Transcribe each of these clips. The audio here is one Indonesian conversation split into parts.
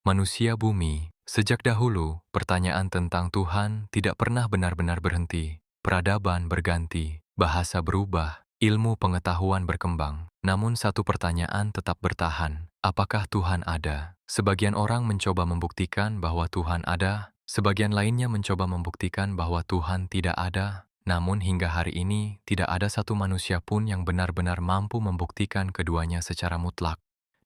Manusia bumi, sejak dahulu, pertanyaan tentang Tuhan tidak pernah benar-benar berhenti. Peradaban berganti, bahasa berubah, ilmu pengetahuan berkembang. Namun satu pertanyaan tetap bertahan, apakah Tuhan ada? Sebagian orang mencoba membuktikan bahwa Tuhan ada, sebagian lainnya mencoba membuktikan bahwa Tuhan tidak ada. Namun hingga hari ini, tidak ada satu manusia pun yang benar-benar mampu membuktikan keduanya secara mutlak.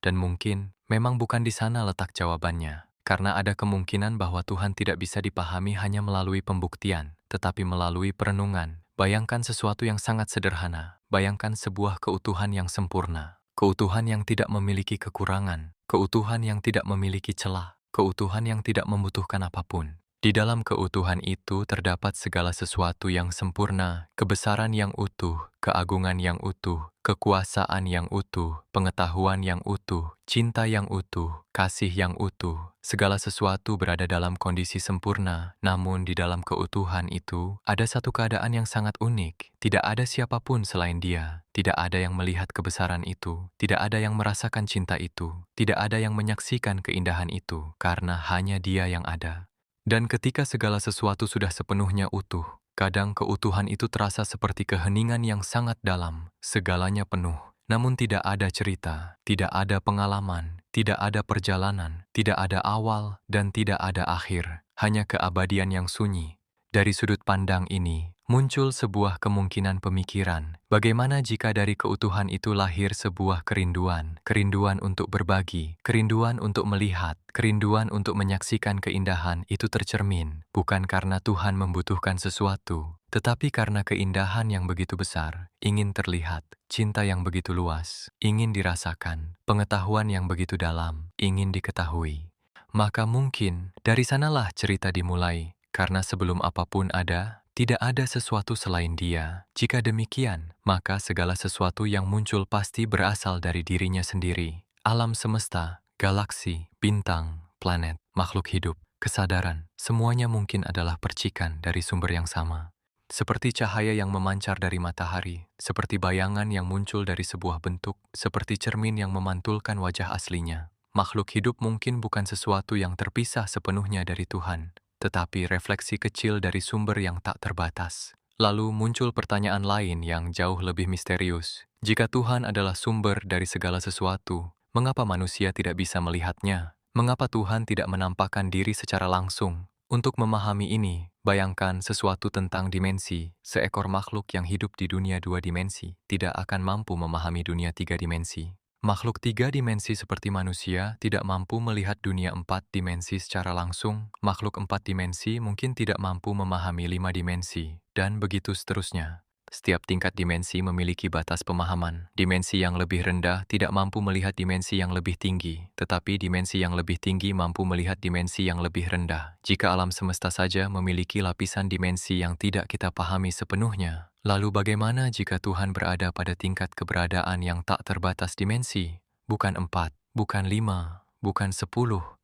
Dan mungkin, memang bukan di sana letak jawabannya. Karena ada kemungkinan bahwa Tuhan tidak bisa dipahami hanya melalui pembuktian, tetapi melalui perenungan. Bayangkan sesuatu yang sangat sederhana. Bayangkan sebuah keutuhan yang sempurna. Keutuhan yang tidak memiliki kekurangan. Keutuhan yang tidak memiliki celah. Keutuhan yang tidak membutuhkan apapun. Di dalam keutuhan itu terdapat segala sesuatu yang sempurna, kebesaran yang utuh, keagungan yang utuh, kekuasaan yang utuh, pengetahuan yang utuh, cinta yang utuh, kasih yang utuh. Segala sesuatu berada dalam kondisi sempurna, namun di dalam keutuhan itu ada satu keadaan yang sangat unik. Tidak ada siapapun selain Dia. Tidak ada yang melihat kebesaran itu. Tidak ada yang merasakan cinta itu. Tidak ada yang menyaksikan keindahan itu, karena hanya Dia yang ada. Dan ketika segala sesuatu sudah sepenuhnya utuh, kadang keutuhan itu terasa seperti keheningan yang sangat dalam, segalanya penuh. Namun tidak ada cerita, tidak ada pengalaman, tidak ada perjalanan, tidak ada awal, dan tidak ada akhir. Hanya keabadian yang sunyi. Dari sudut pandang ini, muncul sebuah kemungkinan pemikiran. Bagaimana jika dari keutuhan itu lahir sebuah kerinduan? Kerinduan untuk berbagi, kerinduan untuk melihat, kerinduan untuk menyaksikan keindahan itu tercermin, bukan karena Tuhan membutuhkan sesuatu, tetapi karena keindahan yang begitu besar, ingin terlihat, cinta yang begitu luas, ingin dirasakan, pengetahuan yang begitu dalam, ingin diketahui. Maka mungkin dari sanalah cerita dimulai, karena sebelum apapun ada, tidak ada sesuatu selain Dia. Jika demikian, maka segala sesuatu yang muncul pasti berasal dari dirinya sendiri. Alam semesta, galaksi, bintang, planet, makhluk hidup, kesadaran, semuanya mungkin adalah percikan dari sumber yang sama. Seperti cahaya yang memancar dari matahari, seperti bayangan yang muncul dari sebuah bentuk, seperti cermin yang memantulkan wajah aslinya. Makhluk hidup mungkin bukan sesuatu yang terpisah sepenuhnya dari Tuhan, tetapi refleksi kecil dari sumber yang tak terbatas. Lalu muncul pertanyaan lain yang jauh lebih misterius. Jika Tuhan adalah sumber dari segala sesuatu, mengapa manusia tidak bisa melihatnya? Mengapa Tuhan tidak menampakkan diri secara langsung? Untuk memahami ini, bayangkan sesuatu tentang dimensi. Seekor makhluk yang hidup di dunia 2 dimensi tidak akan mampu memahami dunia 3 dimensi. Makhluk 3 dimensi seperti manusia tidak mampu melihat dunia 4 dimensi secara langsung. Makhluk 4 dimensi mungkin tidak mampu memahami 5 dimensi, dan begitu seterusnya. Setiap tingkat dimensi memiliki batas pemahaman. Dimensi yang lebih rendah tidak mampu melihat dimensi yang lebih tinggi, tetapi dimensi yang lebih tinggi mampu melihat dimensi yang lebih rendah. Jika alam semesta saja memiliki lapisan dimensi yang tidak kita pahami sepenuhnya, lalu bagaimana jika Tuhan berada pada tingkat keberadaan yang tak terbatas dimensi? Bukan 4, bukan 5, bukan 10,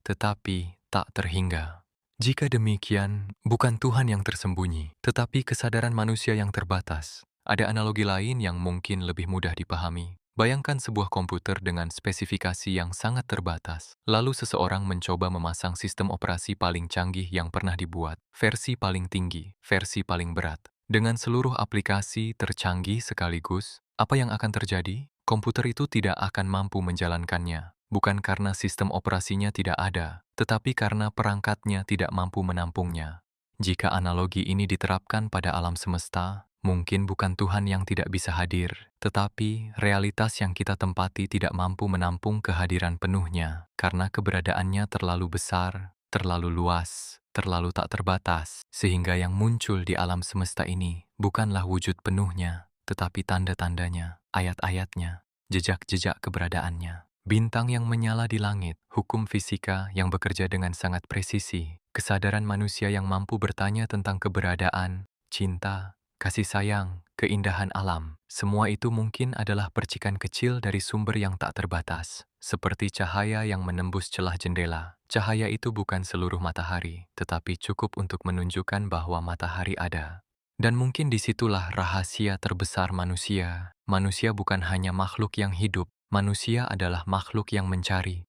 tetapi tak terhingga. Jika demikian, bukan Tuhan yang tersembunyi, tetapi kesadaran manusia yang terbatas. Ada analogi lain yang mungkin lebih mudah dipahami. Bayangkan sebuah komputer dengan spesifikasi yang sangat terbatas. Lalu seseorang mencoba memasang sistem operasi paling canggih yang pernah dibuat, versi paling tinggi, versi paling berat. Dengan seluruh aplikasi tercanggih sekaligus, apa yang akan terjadi? Komputer itu tidak akan mampu menjalankannya. Bukan karena sistem operasinya tidak ada, tetapi karena perangkatnya tidak mampu menampungnya. Jika analogi ini diterapkan pada alam semesta, mungkin bukan Tuhan yang tidak bisa hadir, tetapi realitas yang kita tempati tidak mampu menampung kehadiran penuhnya, karena keberadaannya terlalu besar, terlalu luas, terlalu tak terbatas, sehingga yang muncul di alam semesta ini bukanlah wujud penuhnya, tetapi tanda-tandanya, ayat-ayatnya, jejak-jejak keberadaannya. Bintang yang menyala di langit, hukum fisika yang bekerja dengan sangat presisi, kesadaran manusia yang mampu bertanya tentang keberadaan, cinta, kasih sayang, keindahan alam. Semua itu mungkin adalah percikan kecil dari sumber yang tak terbatas, seperti cahaya yang menembus celah jendela. Cahaya itu bukan seluruh matahari, tetapi cukup untuk menunjukkan bahwa matahari ada. Dan mungkin disitulah rahasia terbesar manusia. Manusia bukan hanya makhluk yang hidup, manusia adalah makhluk yang mencari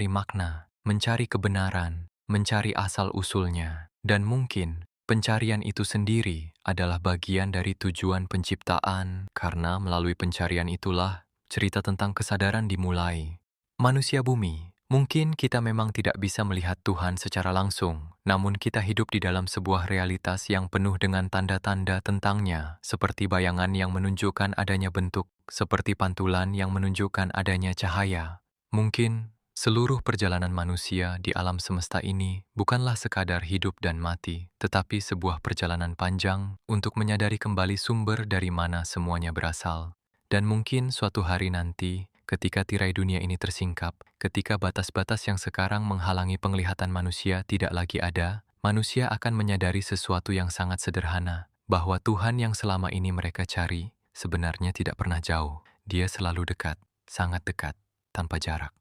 makna, mencari kebenaran, mencari asal-usulnya, dan mungkin pencarian itu sendiri adalah bagian dari tujuan penciptaan, karena melalui pencarian itulah cerita tentang kesadaran dimulai. Manusia bumi, mungkin kita memang tidak bisa melihat Tuhan secara langsung, namun kita hidup di dalam sebuah realitas yang penuh dengan tanda-tanda tentangnya, seperti bayangan yang menunjukkan adanya bentuk, seperti pantulan yang menunjukkan adanya cahaya. Mungkin seluruh perjalanan manusia di alam semesta ini bukanlah sekadar hidup dan mati, tetapi sebuah perjalanan panjang untuk menyadari kembali sumber dari mana semuanya berasal. Dan mungkin suatu hari nanti, ketika tirai dunia ini tersingkap, ketika batas-batas yang sekarang menghalangi penglihatan manusia tidak lagi ada, manusia akan menyadari sesuatu yang sangat sederhana, bahwa Tuhan yang selama ini mereka cari sebenarnya tidak pernah jauh. Dia selalu dekat, sangat dekat, tanpa jarak.